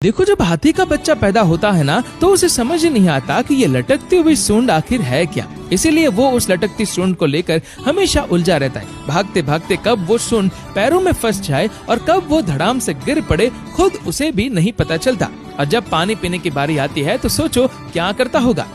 देखो, जब हाथी का बच्चा पैदा होता है ना, तो उसे समझ ही नहीं आता कि ये लटकती हुई सूंड आखिर है क्या। इसीलिए वो उस लटकती सूंड को लेकर हमेशा उलझा रहता है। भागते भागते कब वो सूंड पैरों में फंस जाए और कब वो धड़ाम से गिर पड़े, खुद उसे भी नहीं पता चलता। और जब पानी पीने की बारी आती है तो सोचो क्या करता होगा।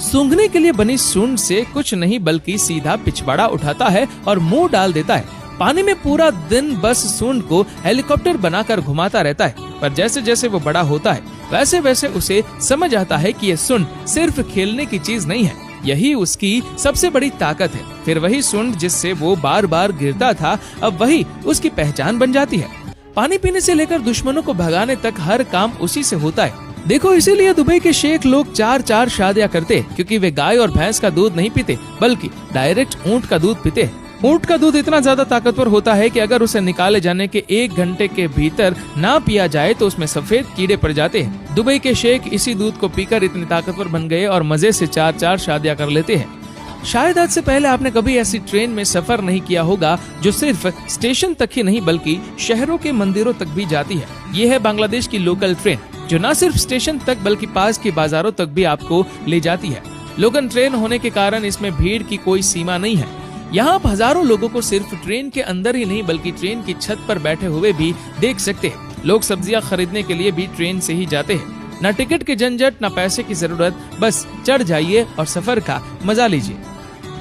सूंघने के लिए बनी सूंड से कुछ नहीं बल्कि सीधा पिछवाड़ा उठाता है और मुंह डाल देता है। पानी में पूरा दिन बस सूंड को हेलीकॉप्टर बनाकर घुमाता रहता है। पर जैसे जैसे वो बड़ा होता है वैसे वैसे उसे समझ आता है कि ये सूंड सिर्फ खेलने की चीज नहीं है, यही उसकी सबसे बड़ी ताकत है। फिर वही सूंड जिससे वो बार बार गिरता था, अब वही उसकी पहचान बन जाती है। पानी पीने से लेकर दुश्मनों को भगाने तक हर काम उसी से होता है। देखो, इसीलिए दुबई के शेख लोग 4-4 शादियां करते, क्योंकि वे गाय और भैंस का दूध नहीं पीते बल्कि डायरेक्ट ऊंट का दूध पीते। ऊंट का दूध इतना ज्यादा ताकतवर होता है कि अगर उसे निकाले जाने के 1 घंटे के भीतर ना पिया जाए तो उसमें सफेद कीड़े पड़ जाते हैं। दुबई के शेख इसी दूध को पीकर इतने ताकतवर बन गए और मजे से 4-4 शादियां कर लेते हैं। शायद आज से पहले आपने कभी ऐसी ट्रेन में सफर नहीं किया होगा जो सिर्फ स्टेशन तक ही नहीं बल्कि शहरों के मंदिरों तक भी जाती है। ये है बांग्लादेश की लोकल ट्रेन, जो न सिर्फ स्टेशन तक बल्कि पास के बाजारों तक भी आपको ले जाती है। लोकल ट्रेन होने के कारण इसमें भीड़ की कोई सीमा नहीं है। यहाँ आप हजारों लोगों को सिर्फ ट्रेन के अंदर ही नहीं बल्कि ट्रेन की छत पर बैठे हुए भी देख सकते हैं। लोग सब्जियां खरीदने के लिए भी ट्रेन से ही जाते हैं। न टिकट की झंझट, न पैसे की जरूरत, बस चढ़ जाइए और सफर का मजा लीजिए।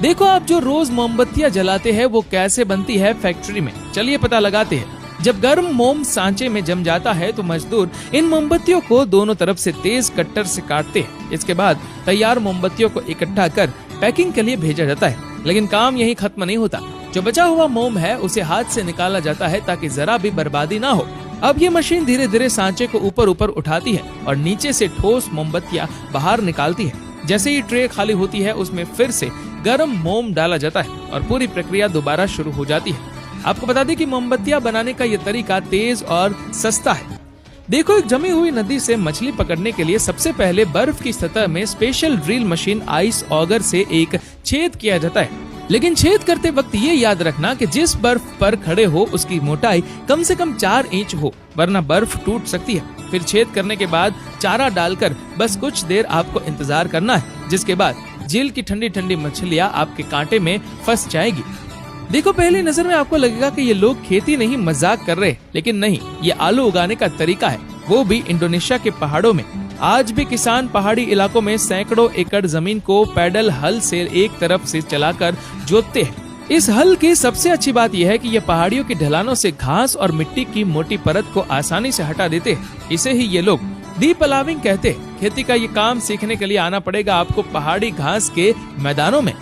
देखो, आप जो रोज मोमबत्तियां जलाते हैं वो कैसे बनती है फैक्ट्री में, चलिए पता लगाते हैं। जब गर्म मोम सांचे में जम जाता है तो मजदूर इन मोमबत्तियों को दोनों तरफ से तेज कट्टर से काटते हैं। इसके बाद तैयार मोमबत्तियों को इकट्ठा कर पैकिंग के लिए भेजा जाता है। लेकिन काम यही खत्म नहीं होता। जो बचा हुआ मोम है उसे हाथ से निकाला जाता है ताकि जरा भी बर्बादी ना हो। अब ये मशीन धीरे धीरे सांचे को ऊपर ऊपर उठाती है और नीचे से ठोस मोमबत्तियां बाहर निकालती है। जैसे ही ट्रे खाली होती है उसमें फिर से गर्म मोम डाला जाता है और पूरी प्रक्रिया दोबारा शुरू हो जाती है। आपको बता दें कि मोमबत्तियां बनाने का ये तरीका तेज और सस्ता है। देखो, एक जमी हुई नदी से मछली पकड़ने के लिए सबसे पहले बर्फ की सतह में special drill machine ice auger से एक छेद किया जाता है। लेकिन छेद करते वक्त ये याद रखना कि जिस बर्फ पर खड़े हो उसकी मोटाई कम से कम 4 इंच हो, वरना बर्फ टूट सकती है। फिर छेद करने के बाद चारा डालकर बस कुछ देर आपको इंतजार करना है, जिसके बाद झील की ठंडी ठंडी मछलियां आपके कांटे में फंस जाएगी। देखो, पहली नजर में आपको लगेगा कि ये लोग खेती नहीं मजाक कर रहे, लेकिन नहीं, ये आलू उगाने का तरीका है, वो भी इंडोनेशिया के पहाड़ों में। आज भी किसान पहाड़ी इलाकों में सैकड़ों एकड़ जमीन को पैडल हल से एक तरफ से चलाकर जोतते हैं। इस हल की सबसे अच्छी बात यह है कि ये पहाड़ियों की ढलानों से घास और मिट्टी की मोटी परत को आसानी से हटा देते हैं। इसे ही ये लोग डीप अलाविंग कहते हैं। खेती का ये काम सीखने के लिए आना पड़ेगा आपको पहाड़ी घास के मैदानों में।